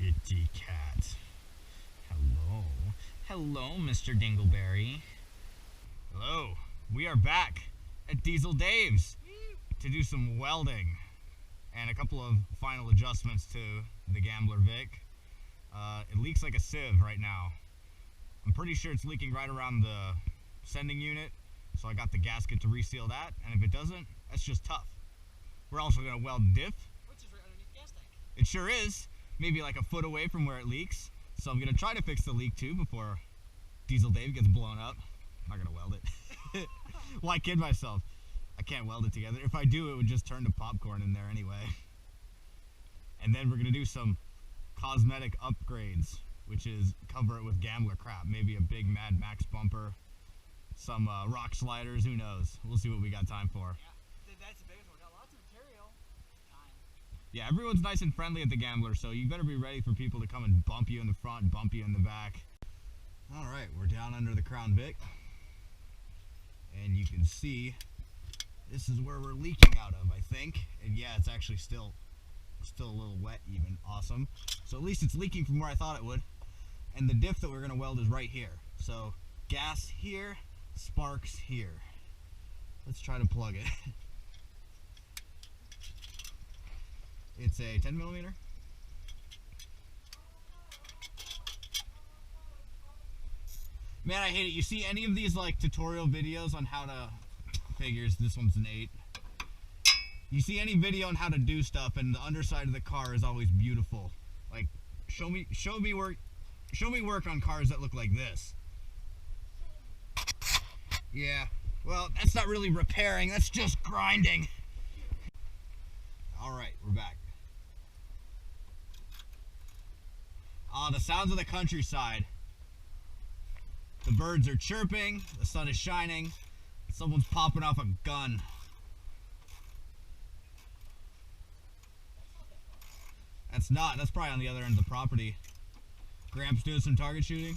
kitty cat. Hello. Hello, Mr. Dingleberry. Hello. We are back at Diesel Dave's to do some welding and a couple of final adjustments to the Gambler Vic. It leaks like a sieve right now. I'm pretty sure it's leaking right around the sending unit, so I got the gasket to reseal that, and if it doesn't, that's just tough. We're also going to weld Diff. Which is right underneath the gas tank. It sure is. Maybe like a foot away from where it leaks. So I'm going to try to fix the leak too before Diesel Dave gets blown up. I'm not going to weld it. Why kid myself? I can't weld it together. If I do, it would just turn to popcorn in there anyway. And then we're going to do some cosmetic upgrades, which is cover it with Gambler crap. Maybe a big Mad Max bumper, some rock sliders, who knows. We'll see what we got time for. Yeah, that's the biggest one. Got lots of material. Time. Yeah, everyone's nice and friendly at the Gambler, so you better be ready for people to come and bump you in the front, bump you in the back. Alright, we're down under the Crown Vic. And you can see this is where we're leaking out of, I think. And yeah, it's actually still a little wet even. Awesome. So at least it's leaking from where I thought it would. And the diff that we're going to weld is right here. So gas here, sparks here. Let's try to plug it. It's a 10 millimeter. Man, I hate it. You see any of these like tutorial videos on how to, figures this one's an 8. You see any video on how to do stuff and the underside of the car is always beautiful. Like show me work on cars that look like this. Yeah. Well, that's not really repairing, that's just grinding. All right, we're back. The sounds of the countryside. The birds are chirping, the sun is shining, someone's popping off a gun. That's probably on the other end of the property. Gramps doing some target shooting.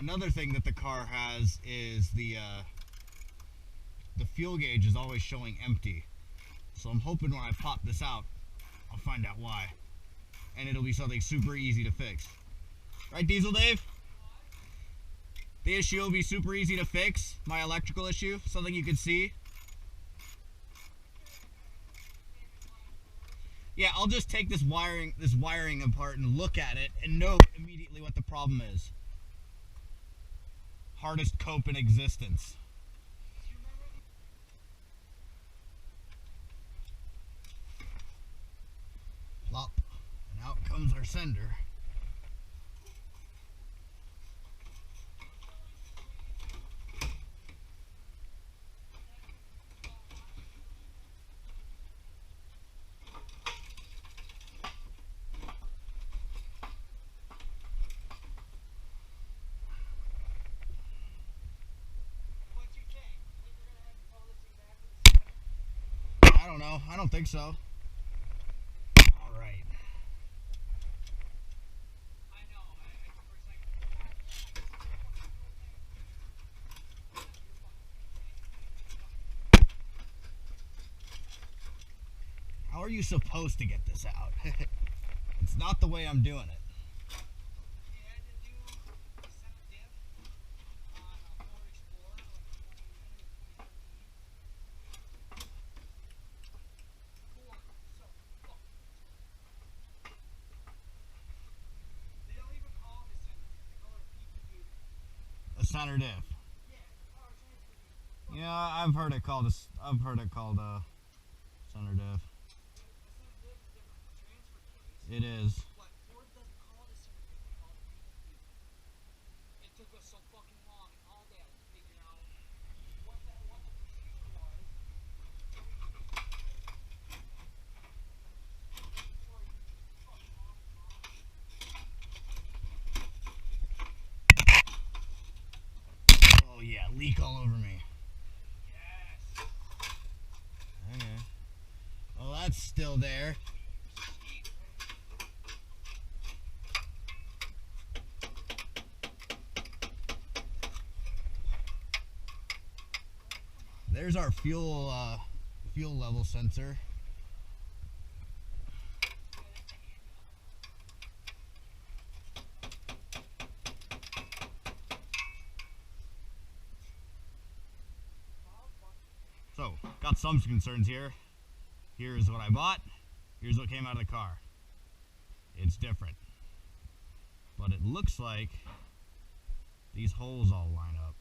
Another thing that the car has is the fuel gauge is always showing empty. So I'm hoping when I pop this out, I'll find out why. And it'll be something super easy to fix. Right, Diesel Dave? The issue will be super easy to fix, my electrical issue, something you can see. Yeah, I'll just take this wiring apart and look at it and know immediately what the problem is. Hardest cope in existence. Plop, and out comes our sender. I don't know. I don't think so. All right. I know. How are you supposed to get this out? It's not the way I'm doing it. A center diff. Yeah, I've heard it called center diff. It is. It took us so fucking long and all day to figure out what the procedure was. Oh yeah, leak all over me. Yeah, that's still there. There's our fuel level sensor. So, got some concerns here. Here's what I bought. Here's what came out of the car. It's different. But it looks like these holes all line up.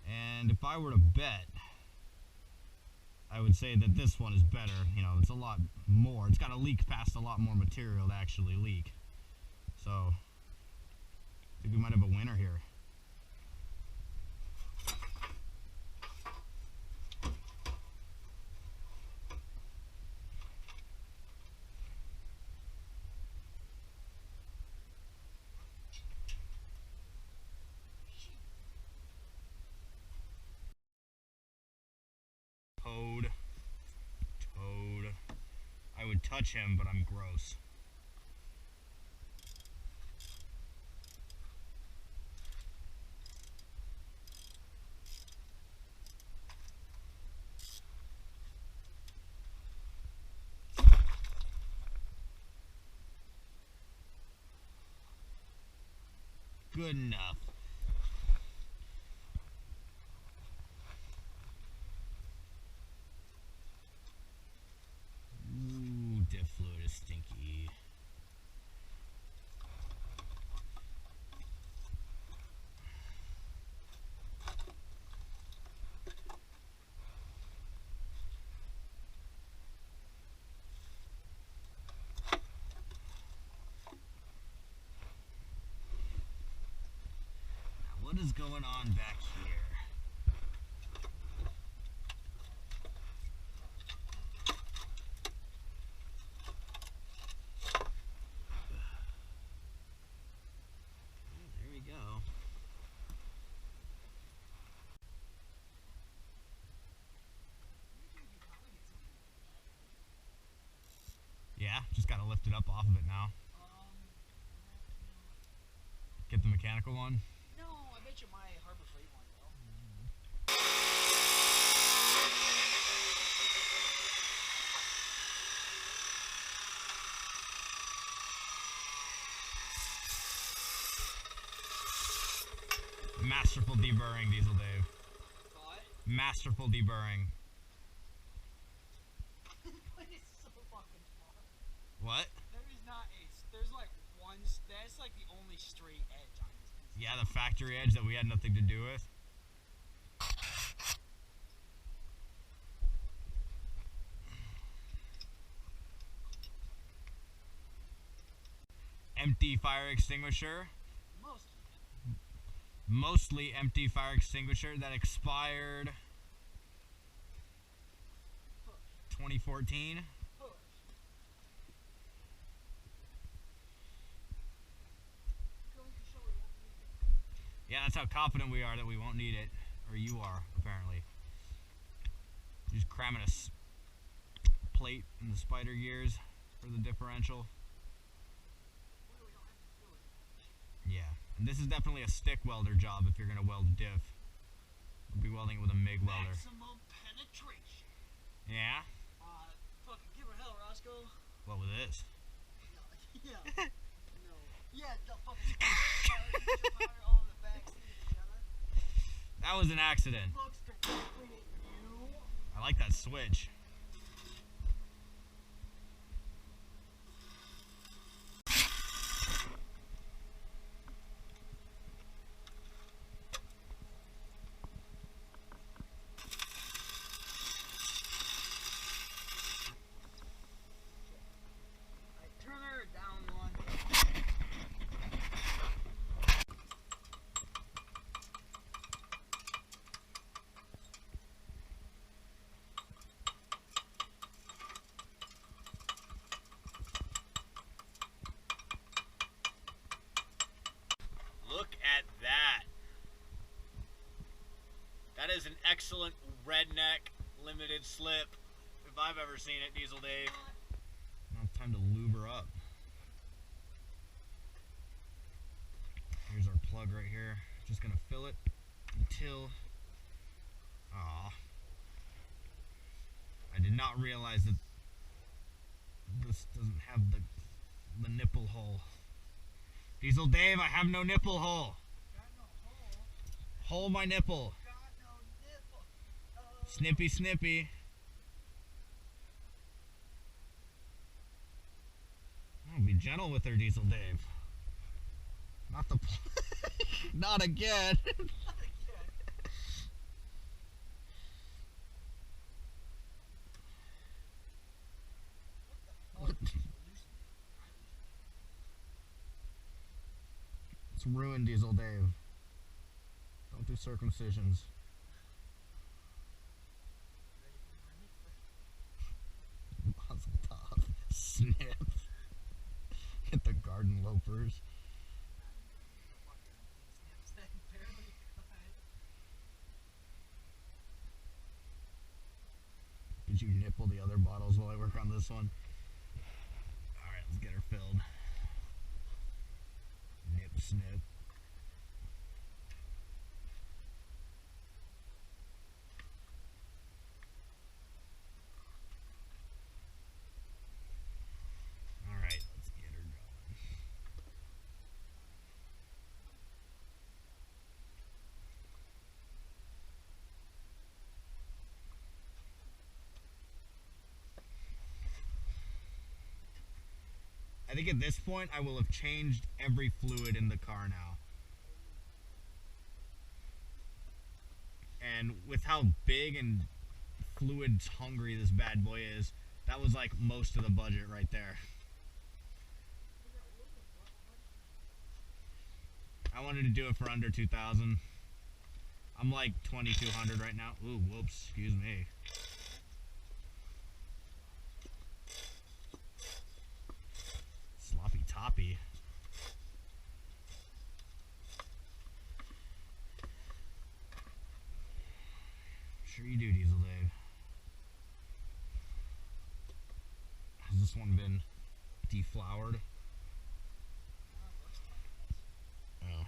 And if I were to bet, I would say that this one is better. You know, it's a lot more. It's got to leak past a lot more material to actually leak. So, I think we might have a winner here. Toad. I would touch him, but I'm gross. Good enough. Ooh, diff fluid is stinky. Now, what is going on back here? Yeah, just gotta lift it up off of it now. Get the mechanical one? No, I bet you my Harbor Freight one though. Masterful deburring, Diesel Dave. What? Masterful deburring. But it's so fucking far. What? There is not a. There's like one. That's like the only straight edge on this piece. Yeah, the factory edge that we had nothing to do with. Empty fire extinguisher. Mostly empty fire extinguisher that expired 2014. Yeah, that's how confident we are that we won't need it. Or you are, apparently. Just cramming a plate in the spider gears for the differential. Yeah, and this is definitely a stick welder job if you're going to weld a diff. We'll be welding it with a MIG welder. Maximum penetration. Yeah? Fucking give her hell, Roscoe. What with this? Yeah. No. Yeah, the fucking powder all in the back seat together. That was an accident. Looks directly at you. I like that switch. excellent redneck limited slip if I've ever seen it, Diesel Dave. Now it's time to lube her up. Here's our plug right here. Just gonna fill it until, I did not realize that this doesn't have the nipple hole. Diesel Dave, I have no nipple hole. Got no hole. Hole my nipple. Got no nipple. Snippy, snippy. Oh, be gentle with her, Diesel Dave. Not the not again. Not again. What the fuck? It's ruined, Diesel Dave. Don't do circumcisions. Mazel tov. Snip. Hit the garden lopers. Did you nipple the other bottles while I work on this one? Alright, let's get her filled. Nip, snip. Alright, let's get her going. I think at this point I will have changed every fluid in the car now. And with how big and fluid hungry this bad boy is, that was like most of the budget right there. I wanted to do it for under 2,000. I'm like 2,200 right now. Ooh, whoops, excuse me. Sloppy toppy. Sure you do, Diesel Dave. Has this one been deflowered? Oh.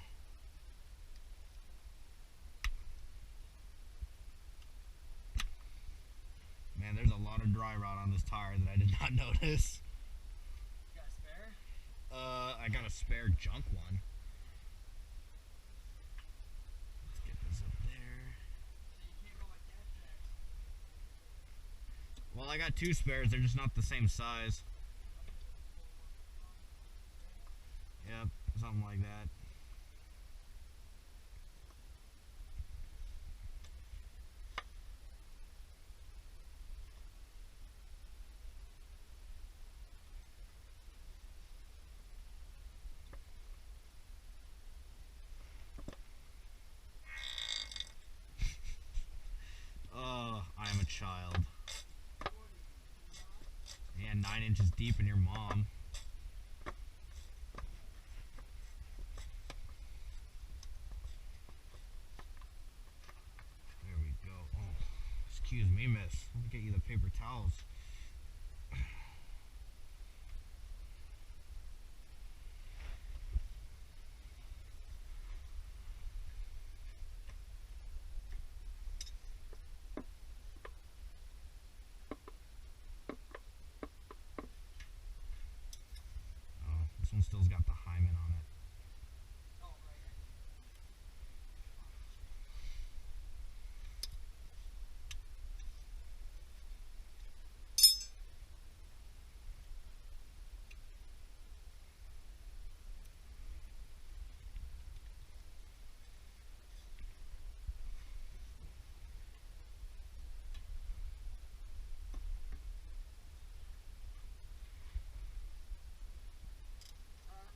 Man, there's a lot of dry rot on this tire that I did not notice. You got a spare? I got a spare junk one. Let's get this up there. So you can't go like that fast. Well, I got two spares, they're just not the same size. Yep, something like that. Oh, I am a child. Yeah, 9 inches deep in your mom. There we go. Oh, excuse me, miss. Let me get you the paper towels. This one still's got the hymen on it. Oh, right.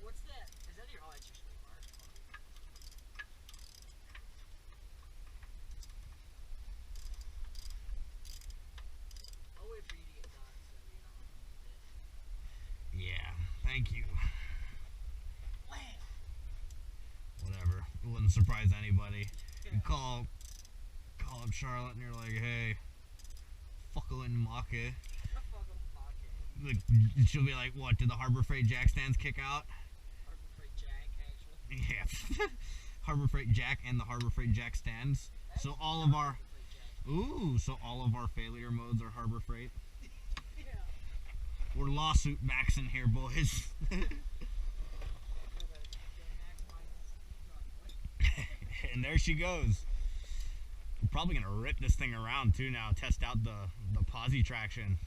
What's that? Is that your? Oh, it's your sweet mark. I'll wait for you to get done so you don't need it. Yeah, thank you. Wham! Whatever. It wouldn't surprise anybody. You call call up Charlotte and you're like, hey, fucking make. Like, she'll be like, what, did the Harbor Freight jack stands kick out? Harbor Freight Jack, actually. Yeah. Harbor Freight jack and the Harbor Freight jack stands. So all of our, so all of our failure modes are Harbor Freight. Yeah. We're lawsuit maxing here, boys. And there she goes. We're probably gonna rip this thing around too now, test out the posi traction.